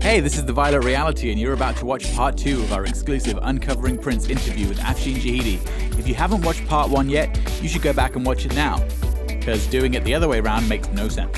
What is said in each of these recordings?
Hey, this is The Violet Reality, and you're about to watch part 2 of our exclusive Uncovering Prince interview with Afshin Shahidi. If you haven't watched part 1 yet, you should go back and watch it now, because doing it the other way around makes no sense.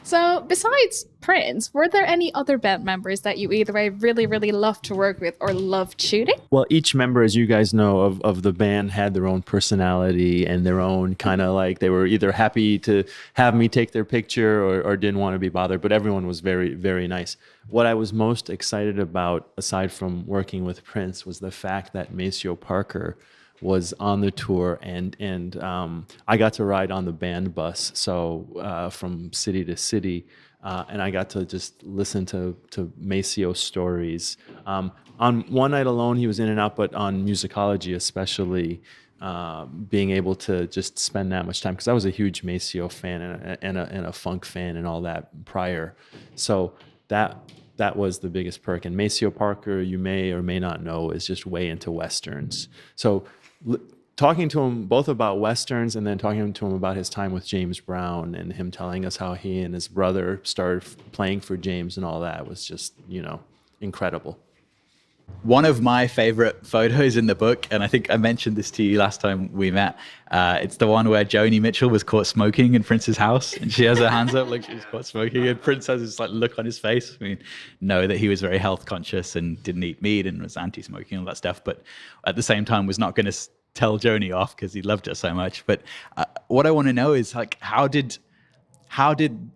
So, besides Prince, were there any other band members that you either really loved to work with or loved shooting? Well, each member, as you guys know, of the band had their own personality and their own kind of like, they were either happy to have me take their picture or didn't want to be bothered, but everyone was very, very nice. What I was most excited about, aside from working with Prince, was the fact that Maceo Parker was on the tour, and I got to ride on the band bus, so from city to city, and I got to just listen to Maceo's stories. On one night alone, he was in and out, but on Musicology especially, being able to just spend that much time, because I was a huge Maceo fan and a funk fan and all that prior, so that was the biggest perk. And Maceo Parker, you may or may not know, is just way into Westerns. So talking to him both about Westerns and then talking to him about his time with James Brown and him telling us how he and his brother started playing for James and all that was just, incredible. One of my favorite photos in the book, and I think I mentioned this to you last time we met, it's the one where Joni Mitchell was caught smoking in Prince's house, and she has her hands up like she was caught smoking, and Prince has this look on his face. I mean, know that he was very health conscious and didn't eat meat and was anti-smoking and all that stuff, but at the same time was not going to tell Joni off because he loved her so much. But what I want to know is how did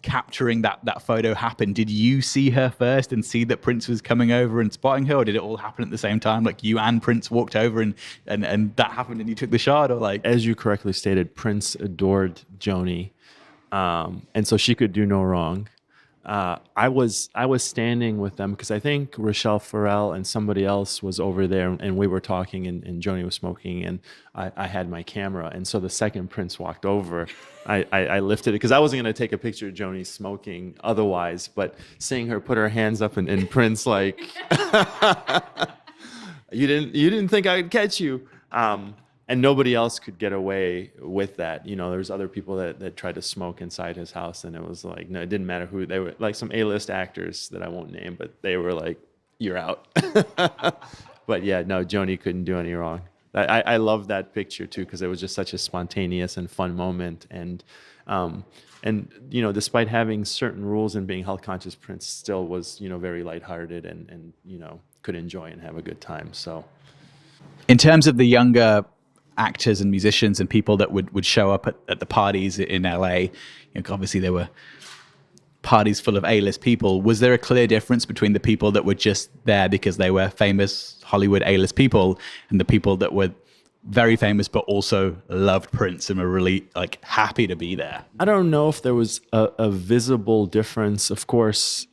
capturing that photo happen? Did you see her first and see that Prince was coming over and spotting her, or did it all happen at the same time? Like you and Prince walked over and that happened and you took the shot, or like? As you correctly stated, Prince adored Joni, and so she could do no wrong. I was standing with them because I think Rochelle Farrell and somebody else was over there, and we were talking, and Joni was smoking, and I had my camera, and so the second Prince walked over, I lifted it because I wasn't going to take a picture of Joni smoking otherwise, but seeing her put her hands up and Prince like, you didn't think I'd catch you. And nobody else could get away with that. There's other people that tried to smoke inside his house, and it was like, no, it didn't matter who they were. Like some A-list actors that I won't name, but they were like, you're out. But yeah, no, Joni couldn't do any wrong. I love that picture too, because it was just such a spontaneous and fun moment. And despite having certain rules and being health conscious, Prince still was, very lighthearted and could enjoy and have a good time. So, in terms of the younger actors and musicians and people that would show up at the parties in LA, obviously there were parties full of A-list people. Was there a clear difference between the people that were just there because they were famous Hollywood A-list people and the people that were very famous but also loved Prince and were really happy to be there? I don't know if there was a visible difference. Of course,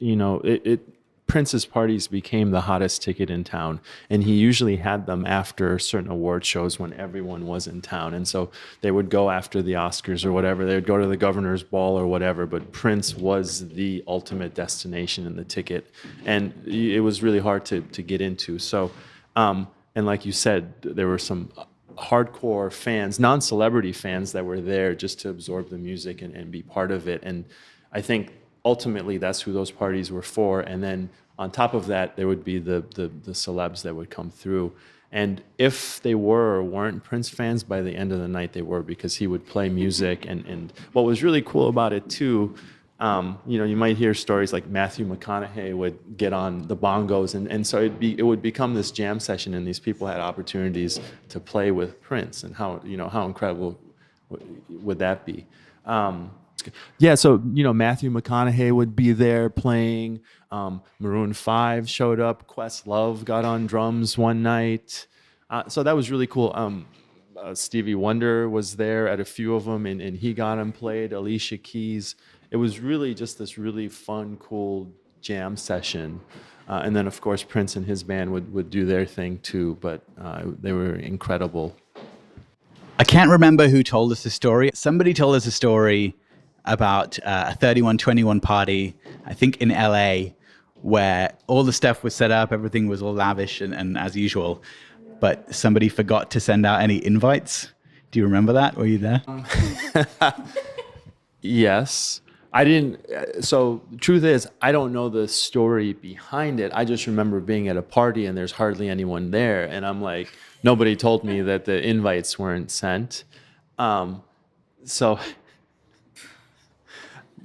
Prince's parties became the hottest ticket in town, and he usually had them after certain award shows when everyone was in town. And so they would go after the Oscars or whatever. They would go to the governor's ball or whatever, but Prince was the ultimate destination in the ticket, and it was really hard to get into. So, and like you said, there were some hardcore fans, non-celebrity fans that were there just to absorb the music and be part of it. And I think ultimately that's who those parties were for. And then on top of that, there would be the celebs that would come through. And if they were or weren't Prince fans, by the end of the night they were, because he would play music. And what was really cool about it too, you might hear stories like Matthew McConaughey would get on the bongos, and so it would become this jam session, and these people had opportunities to play with Prince, and how incredible would that be? Yeah, so Matthew McConaughey would be there playing. Maroon 5 showed up. Questlove got on drums one night, so that was really cool. Stevie Wonder was there at a few of them, and he got and played. Alicia Keys. It was really just this really fun, cool jam session. And then, of course, Prince and his band would do their thing too, but they were incredible. I can't remember who told us the story. Somebody told us a story about a 3121 party, I think in LA, where all the stuff was set up, everything was all lavish and as usual, but somebody forgot to send out any invites. Do you remember that? Were you there? Yes. I didn't. So the truth is, I don't know the story behind it. I just remember being at a party and there's hardly anyone there, and I'm like, nobody told me that the invites weren't sent. So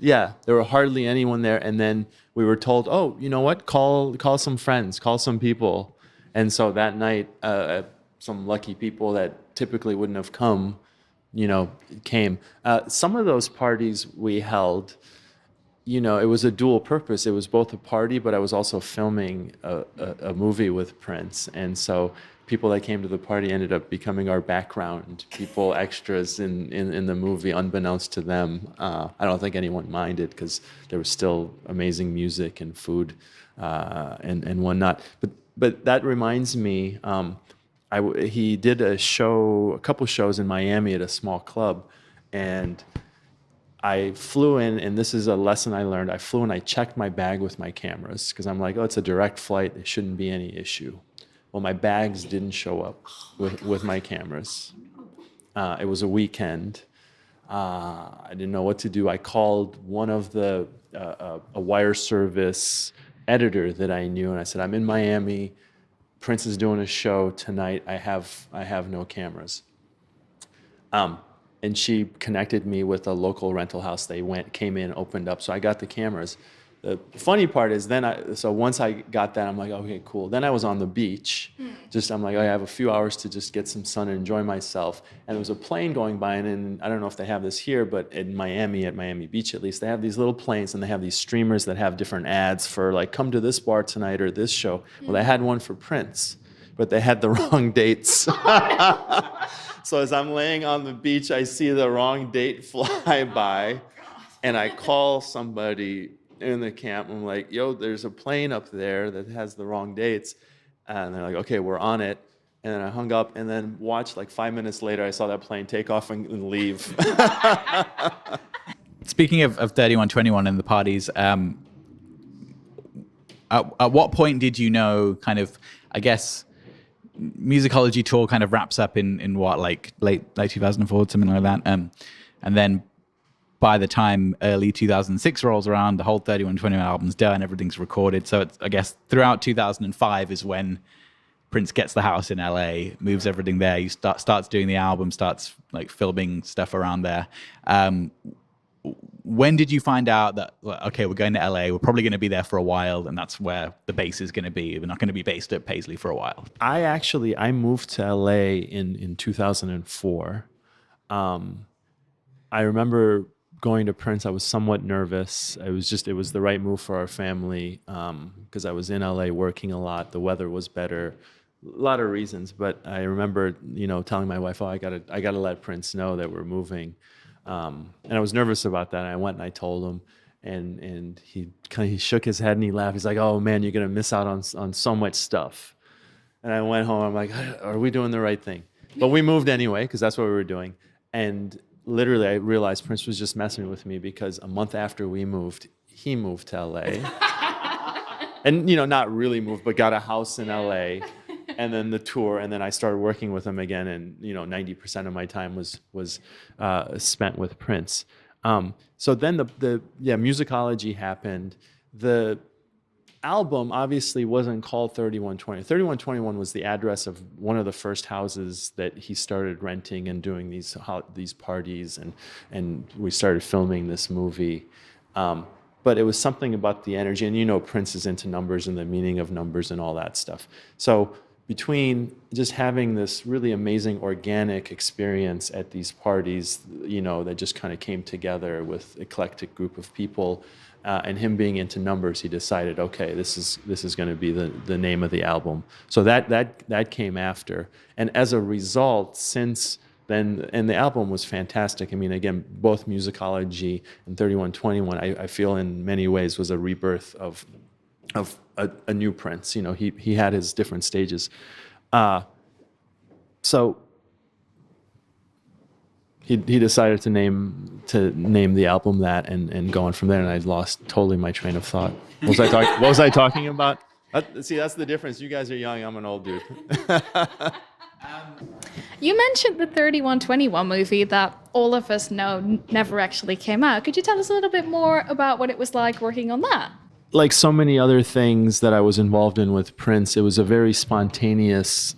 yeah, there were hardly anyone there, and then we were told, oh, you know what? Call some friends, call some people, and so that night, some lucky people that typically wouldn't have come, came. Some of those parties we held, it was a dual purpose. It was both a party, but I was also filming a movie with Prince. And so people that came to the party ended up becoming our background people, extras in the movie, unbeknownst to them. I don't think anyone minded because there was still amazing music and food and whatnot. But that reminds me, he did a couple shows in Miami at a small club, and I flew in, and this is a lesson I learned. I flew in, I checked my bag with my cameras because I'm like, oh, it's a direct flight. There shouldn't be any issue. Well, my bags didn't show up with my cameras. It was a weekend. I didn't know what to do. I called one of a wire service editor that I knew, and I said, I'm in Miami. Prince is doing a show tonight. I have no cameras. And she connected me with a local rental house. They came in, opened up, so I got the cameras. The funny part is so once I got that, I'm like, okay, cool. Then I was on the beach. I'm like, I have a few hours to just get some sun and enjoy myself. And there was a plane going by, and I don't know if they have this here, but in Miami, at Miami Beach at least, they have these little planes, and they have these streamers that have different ads for like, come to this bar tonight or this show. Well, they had one for Prince, but they had the wrong dates. So as I'm laying on the beach, I see the wrong date fly by, and I call somebody in the camp. I'm like, yo, there's a plane up there that has the wrong dates. And they're like, okay, we're on it. And then I hung up, and then watched, like 5 minutes later, I saw that plane take off and leave. Speaking of 3121 and the parties, at what point did you know, kind of, I guess, Musicology tour kind of wraps up in what, like late 2004, something like that, and then by the time early 2006 rolls around, the whole 3121 album's done, everything's recorded. So it's, I guess, throughout 2005 is when Prince gets the house in LA, moves everything there. He starts doing the album, starts like filming stuff around there. When did you find out that, okay, we're going to LA, we're probably going to be there for a while, and that's where the base is going to be? We're not going to be based at Paisley for a while. I moved to LA in 2004. I remember going to Prince. I was somewhat nervous. It was the right move for our family because I was in LA working a lot. The weather was better, a lot of reasons. But I remember, telling my wife, "Oh, I gotta let Prince know that we're moving." And I was nervous about that. And I went and I told him, and he shook his head and he laughed. He's like, "Oh man, you're gonna miss out on so much stuff." And I went home. I'm like, "Are we doing the right thing?" But we moved anyway because that's what we were doing. And literally, I realized Prince was just messing with me because a month after we moved, he moved to LA. And, not really moved, but got a house in LA. And then the tour, and then I started working with him again, and 90% of my time was spent with Prince. So then the Musicology happened. The album obviously wasn't called 3120. 3121 was the address of one of the first houses that he started renting and doing these parties, and we started filming this movie. But it was something about the energy, and Prince is into numbers and the meaning of numbers and all that stuff. So between just having this really amazing organic experience at these parties, that just kind of came together with eclectic group of people, and him being into numbers, he decided, okay, this is going to be the name of the album. So that came after, and as a result, since then, and the album was fantastic. I mean, again, both Musicology and 3121, I feel in many ways was a rebirth of a new Prince. He had his different stages. So he decided to name the album that, and go on from there. And I lost totally my train of thought. What was I talking about? See, that's the difference. You guys are young. I'm an old dude. You mentioned the 3121 movie that all of us know never actually came out. Could you tell us a little bit more about what it was like working on that? Like so many other things that I was involved in with Prince, it was a very spontaneous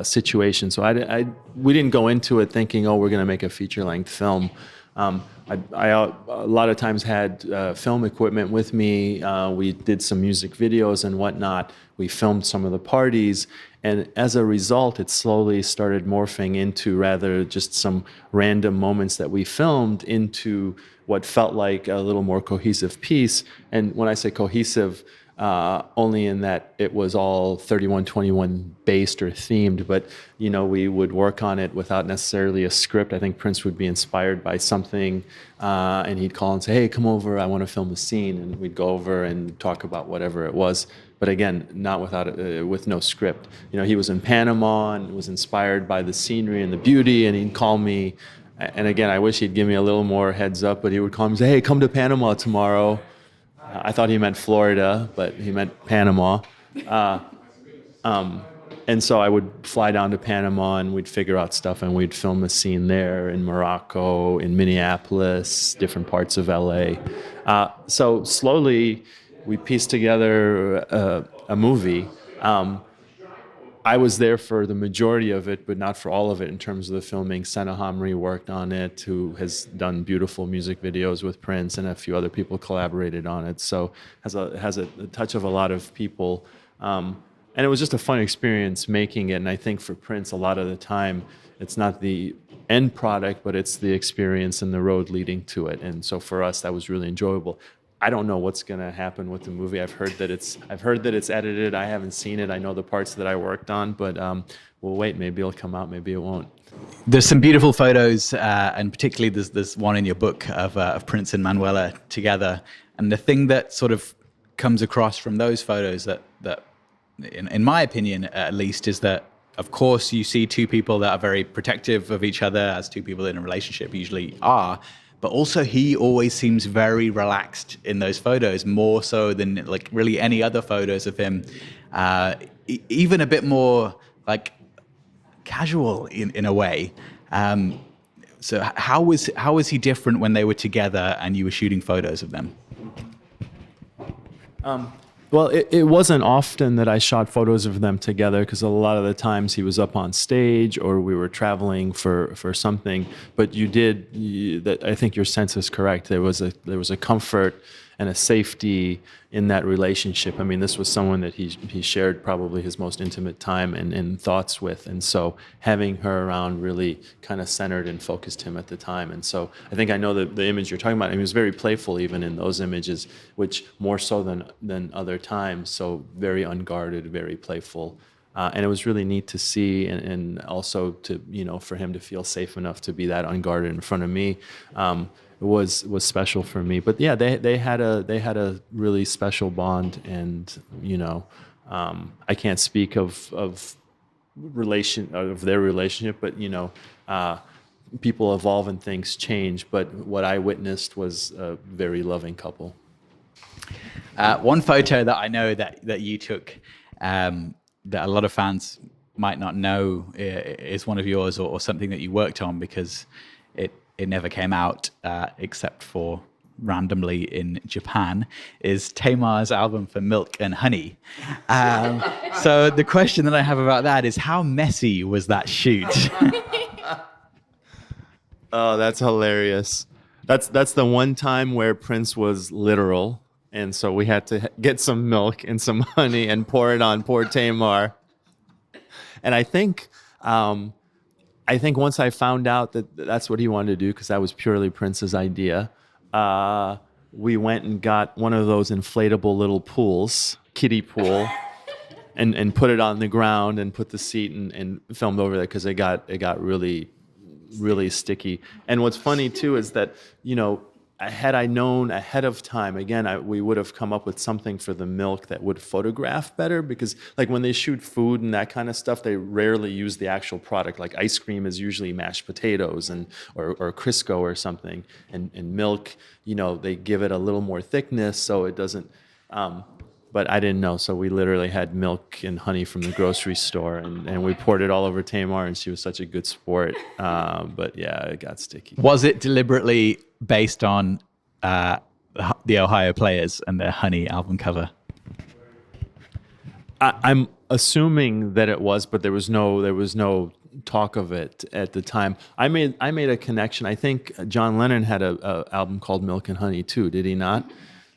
situation. So we didn't go into it thinking, oh, we're going to make a feature-length film. I a lot of times had film equipment with me. We did some music videos and whatnot. We filmed some of the parties. And as a result, it slowly started morphing into rather just some random moments that we filmed into what felt like a little more cohesive piece. And when I say cohesive, only in that it was all 3121 based or themed, but we would work on it without necessarily a script. I think Prince would be inspired by something, and he'd call and say, "Hey, come over, I want to film a scene," and we'd go over and talk about whatever it was. But again, not with no script. He was in Panama and was inspired by the scenery and the beauty, and he'd call me. And again, I wish he'd give me a little more heads up, but he would call me and say, "Hey, come to Panama tomorrow." I thought he meant Florida, but he meant Panama. And so I would fly down to Panama and we'd figure out stuff and we'd film a scene there in Morocco, in Minneapolis, different parts of LA. So slowly we pieced together a movie. I was there for the majority of it, but not for all of it in terms of the filming. Senna Hamri worked on it, who has done beautiful music videos with Prince, and a few other people collaborated on it. So has a touch of a lot of people. And it was just a fun experience making it. And I think for Prince, a lot of the time, it's not the end product, but it's the experience and the road leading to it. And so for us, that was really enjoyable. I don't know what's going to happen with the movie. I've heard that it's edited. I haven't seen it. I know the parts that I worked on, but we'll wait. Maybe it'll come out. Maybe it won't. There's some beautiful photos, and particularly there's one in your book of Prince and Manuela together. And the thing that sort of comes across from those photos that in my opinion at least, is that of course you see two people that are very protective of each other, as two people in a relationship usually are. But also he always seems very relaxed in those photos, more so than like really any other photos of him. Even a bit more like casual in a way. So how was he different when they were together and you were shooting photos of them? Well, it wasn't often that I shot photos of them together because a lot of the times he was up on stage or we were traveling for something. But I think your sense is correct. There was a comfort and a safety in that relationship. I mean, this was someone that he shared probably his most intimate time and thoughts with. And so having her around really kind of centered and focused him at the time. And so I think I know the image you're talking about. I mean, he was very playful even in those images, which more so than other times. So very unguarded, very playful. And it was really neat to see, and also to for him to feel safe enough to be that unguarded in front of me. Was special for me. But yeah, they had a really special bond, and I can't speak of their relationship, but people evolve and things change. But what I witnessed was a very loving couple. One photo that I know that you took, that a lot of fans might not know is one of yours, or something that you worked on, because it never came out except for randomly in Japan, is Tamar's album for Milk and Honey. So the question that I have about that is, how messy was that shoot? Oh, that's hilarious. That's the one time where Prince was literal, and so we had to get some milk and some honey and pour it on poor Tamar. And I think once I found out that that's what he wanted to do, because that was purely Prince's idea, we went and got one of those inflatable little pools, kiddie pool, and put it on the ground and put the seat and filmed over there, because it got really, really sticky. And what's funny too is that, had I known ahead of time, again, we would have come up with something for the milk that would photograph better, because like when they shoot food and that kind of stuff, they rarely use the actual product. Like ice cream is usually mashed potatoes or Crisco or something, and milk, they give it a little more thickness so it doesn't but I didn't know. So we literally had milk and honey from the grocery store, and we poured it all over Tamar, and she was such a good sport. But yeah, it got sticky. Was it deliberately based on the Ohio Players and their Honey album cover? I'm assuming that it was, but there was no talk of it at the time. I made a connection. I think John Lennon had a album called Milk and Honey too, did he not?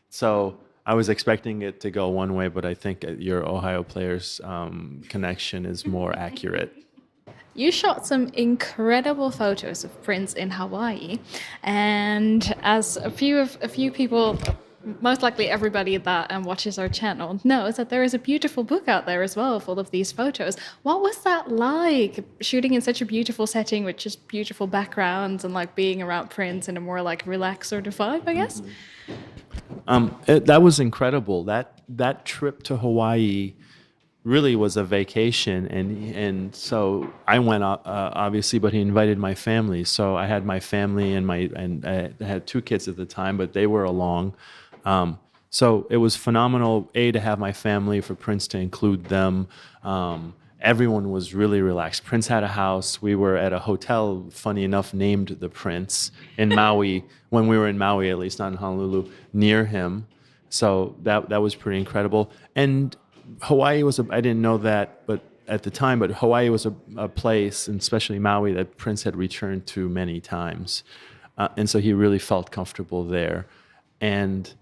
So I was expecting it to go one way, but I think your Ohio Players connection is more accurate. You shot some incredible photos of Prince in Hawaii, and as a few people, most likely everybody that watches our channel knows that there is a beautiful book out there as well, full of these photos. What was that like, shooting in such a beautiful setting with just beautiful backgrounds and like being around Prince in a more like relaxed sort of vibe, I guess? That was incredible. That trip to Hawaii really was a vacation, and so I went obviously, but he invited my family. So I had my family and I had 2 kids at the time, but they were along. So it was phenomenal, to have my family, for Prince to include them. Everyone was really relaxed. Prince had a house. We were at a hotel, funny enough, named the Prince in Maui, when we were in Maui, at least, not in Honolulu, near him. So that was pretty incredible. And Hawaii was I didn't know that, but at the time, but Hawaii was a place, and especially Maui, that Prince had returned to many times. And so he really felt comfortable there. And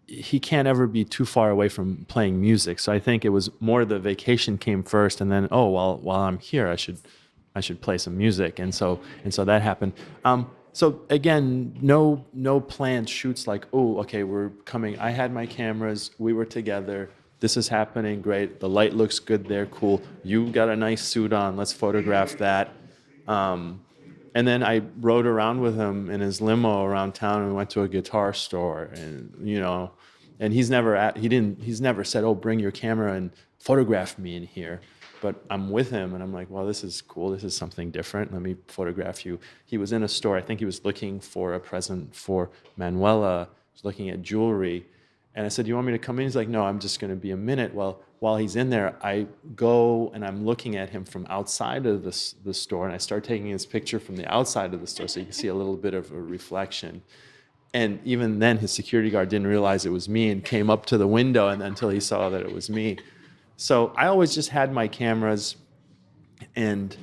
he can't ever be too far away from playing music. So I think it was more the vacation came first, and then, while I'm here, I should play some music. And so that happened. So again, no planned shoots like, okay, we're coming. I had my cameras, we were together. This is happening, great. The light looks good there, cool. You got a nice suit on, let's photograph that. And then I rode around with him in his limo around town, and we went to a guitar store, and he's never said, bring your camera and photograph me in here. But I'm with him, and I'm like, well, this is cool. This is something different. Let me photograph you. He was in a store. I think he was looking for a present for Manuela. He was looking at jewelry. And I said, you want me to come in? He's like, no, I'm just going to be a minute. Well, while he's in there, I go and I'm looking at him from outside of the store, and I start taking his picture from the outside of the store, so you can see a little bit of a reflection. And even then, his security guard didn't realize it was me and came up to the window, and until he saw that it was me. So I always just had my cameras, and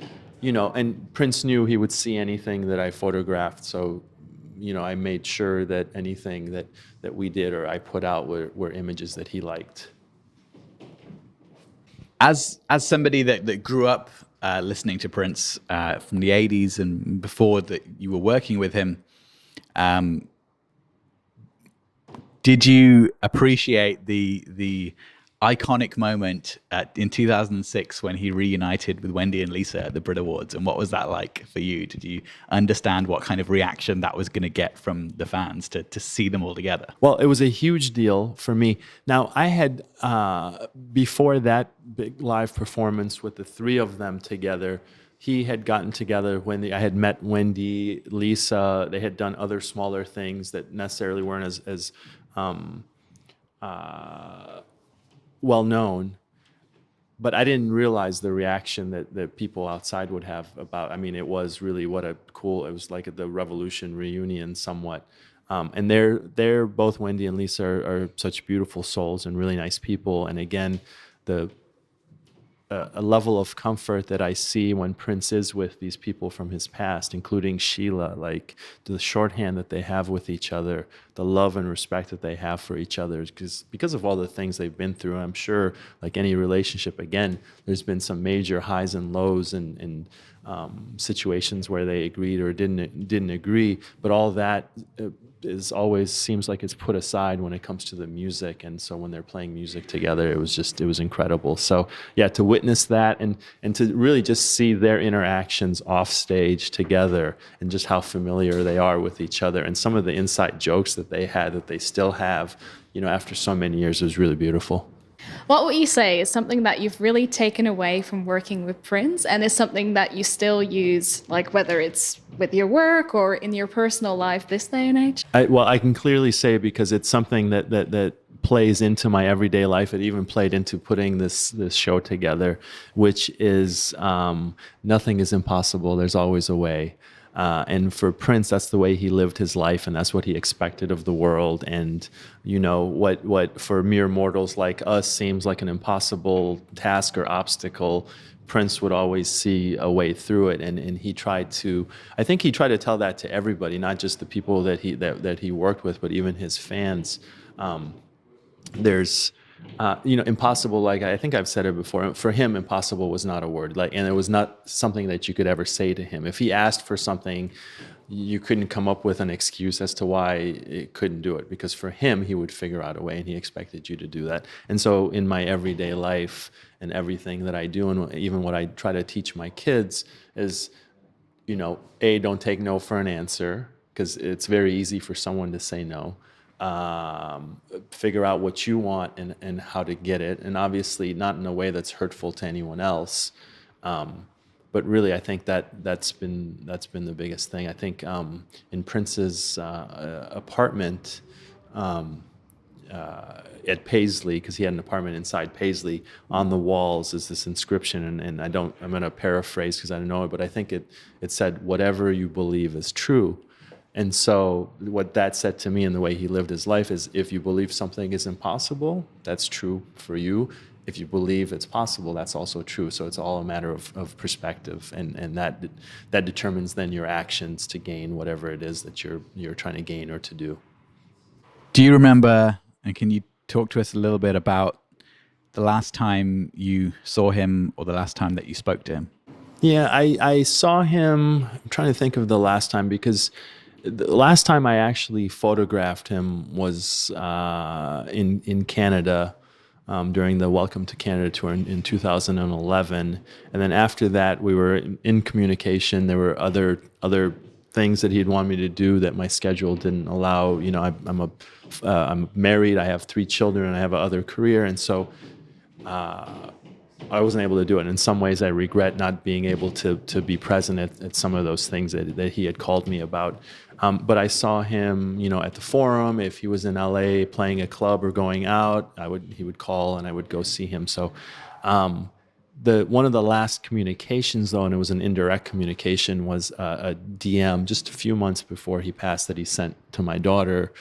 Prince knew he would see anything that I photographed. So I made sure that anything that we did or I put out were images that he liked. As somebody that grew up listening to Prince from the 80s and before that you were working with him, did you appreciate the iconic moment in 2006 when he reunited with Wendy and Lisa at the Brit Awards? And what was that like for you? Did you understand what kind of reaction that was going to get from the fans to see them all together? Well, it was a huge deal for me. Now, I had, before that big live performance with the 3 of them together, he had gotten together when I had met Wendy, Lisa. They had done other smaller things that necessarily weren't as well known, but I didn't realize the reaction that people outside would have about. I mean, it was really it was like the Revolution reunion somewhat. And they're both, Wendy and Lisa are such beautiful souls and really nice people. And again, a level of comfort that I see when Prince is with these people from his past, including Sheila, like the shorthand that they have with each other, the love and respect that they have for each other, because of all the things they've been through. I'm sure, like any relationship, again, there's been some major highs and lows and situations where they agreed or didn't agree, but all that is always seems like it's put aside when it comes to the music. And so when they're playing music together, it was incredible. So yeah, to witness that and to really just see their interactions off stage together and just how familiar they are with each other and some of the inside jokes that they had that they still have, after so many years, was really beautiful. What would you say is something that you've really taken away from working with Prince and is something that you still use, like whether it's with your work or in your personal life this day and age? I can clearly say, because it's something that plays into my everyday life. It even played into putting this show together, which is nothing is impossible. There's always a way. And for Prince, that's the way he lived his life, and that's what he expected of the world. And what for mere mortals like us seems like an impossible task or obstacle, Prince would always see a way through it, and he tried to. I think he tried to tell that to everybody, not just the people that he worked with, but even his fans. There's impossible, like I think I've said it before, for him impossible was not a word, like, and it was not something that you could ever say to him. If he asked for something, you couldn't come up with an excuse as to why it couldn't do it, because for him he would figure out a way, and he expected you to do that. And so in my everyday life and everything that I do, and even what I try to teach my kids is, don't take no for an answer, because it's very easy for someone to say no. Figure out what you want and how to get it, and obviously not in a way that's hurtful to anyone else. But really, I think that's been the biggest thing. I think in Prince's apartment at Paisley, because he had an apartment inside Paisley, on the walls is this inscription, and I'm going to paraphrase because I don't know it, but I think it said, "Whatever you believe is true." And so what that said to me, and the way he lived his life, is if you believe something is impossible, that's true for you. If you believe it's possible, that's also true. So it's all a matter of perspective, and that determines then your actions to gain whatever it is that you're trying to gain or to do. Do you remember, and can you talk to us a little bit about the last time you saw him, or the last time that you spoke to him? Yeah, I saw him. I'm trying to think of the last time, because the last time I actually photographed him was in Canada during the Welcome to Canada tour in 2011. And then after that, we were in communication. There were other things that he'd want me to do that my schedule didn't allow. I'm married. I have 3 children, and I have another career, and so I wasn't able to do it. In some ways, I regret not being able to be present at some of those things that he had called me about. But I saw him, at the Forum. If he was in LA playing a club or going out, he would call, and I would go see him. So one of the last communications, though, and it was an indirect communication, was a DM just a few months before he passed that he sent to my daughter,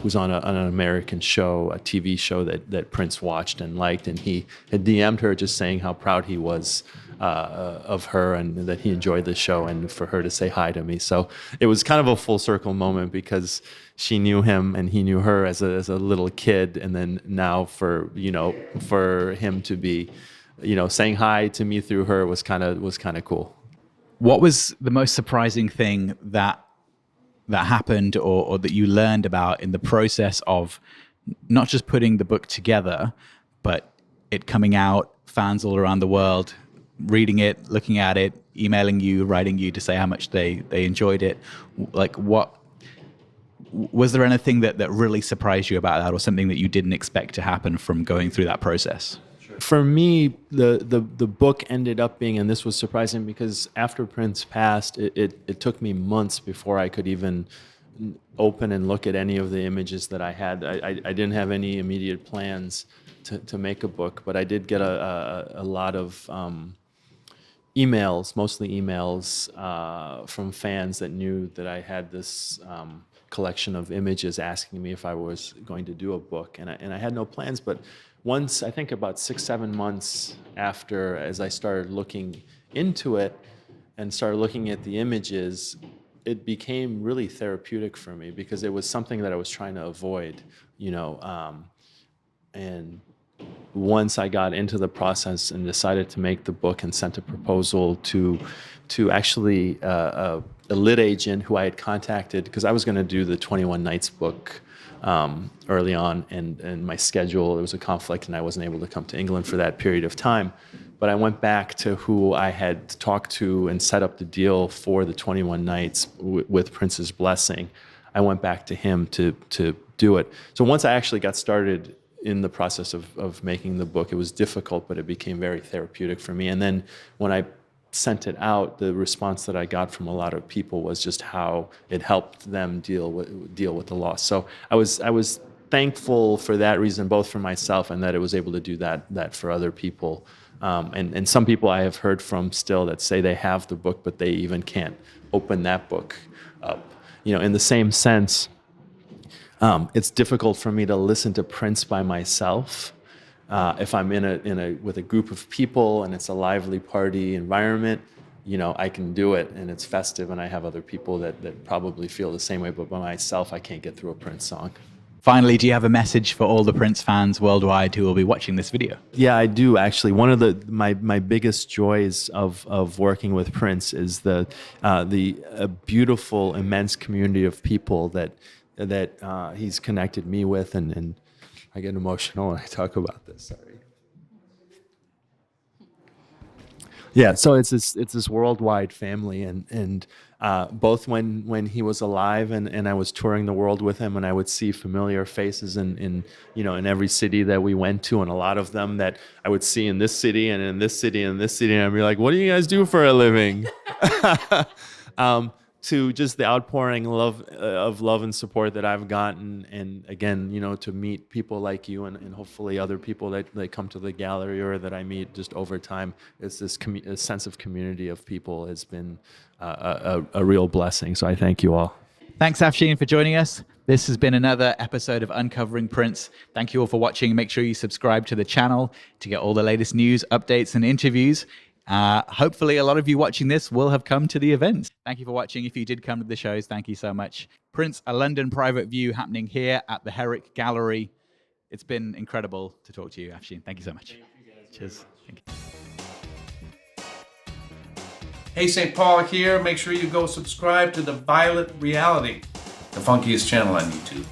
who's on an American show, a TV show that Prince watched and liked, and he had DM'd her just saying how proud he was of her, and that he enjoyed the show, and for her to say hi to me. So it was kind of a full circle moment, because she knew him and he knew her as a little kid, and then now for him to be saying hi to me through her was kind of cool. What was the most surprising thing that happened, or that you learned about in the process of not just putting the book together, but it coming out, fans all around the world reading it, looking at it, emailing you, writing you to say how much they enjoyed it? Like, what was there anything that really surprised you about that, or something that you didn't expect to happen from going through that process? For me, the book ended up being, and this was surprising, because after Prince passed, it took me months before I could even open and look at any of the images that I had. I didn't have any immediate plans to make a book, but I did get a lot of emails, mostly emails from fans that knew that I had this collection of images, asking me if I was going to do a book, and I had no plans. But once, I think about 6-7 months after, as I started looking into it and started looking at the images, it became really therapeutic for me, because it was something that I was trying to avoid, and once I got into the process and decided to make the book and sent a proposal to actually a lit agent who I had contacted, because I was going to do the 21 Nights book early on, and my schedule, there was a conflict, and I wasn't able to come to England for that period of time. But I went back to who I had talked to and set up the deal for the 21 Nights with Prince's blessing. I went back to him to do it. So once I actually got started in the process of making the book, it was difficult, but it became very therapeutic for me. And then when I sent it out, the response that I got from a lot of people was just how it helped them deal with the loss. So I was thankful for that reason, both for myself and that it was able to do that for other people. And some people I have heard from still that say they have the book, but they even can't open that book up. In the same sense, it's difficult for me to listen to Prince by myself. If I'm with a group of people and it's a lively party environment, I can do it and it's festive, and I have other people that probably feel the same way. But by myself, I can't get through a Prince song. Finally, do you have a message for all the Prince fans worldwide who will be watching this video? Yeah, I do actually. One of my biggest joys of working with Prince is the beautiful, immense community of people that he's connected me with, and I get emotional when I talk about this. Sorry. Yeah, so it's this worldwide family, and both when he was alive and I was touring the world with him, and I would see familiar faces in every city that we went to, and a lot of them that I would see in this city and in this city and this city, and I'd be like, "What do you guys do for a living?" To just the outpouring of love and support that I've gotten, and again, to meet people like you and hopefully other people that come to the gallery or that I meet just over time, it's this a sense of community of people has been a real blessing. So I thank you all. Thanks, Afshin, for joining us. This has been another episode of Uncovering Prince. Thank you all for watching. Make sure you subscribe to the channel to get all the latest news, updates, and interviews. Hopefully a lot of you watching this will have come to the events. Thank you for watching. If you did come to the shows, thank you so much. Prince, a London private view happening here at the Herrick Gallery. It's been incredible to talk to you, Afshin. Thank you so much. Cheers. Thank you. Hey, St. Paul here. Make sure you go subscribe to the Violet Reality, the funkiest channel on YouTube.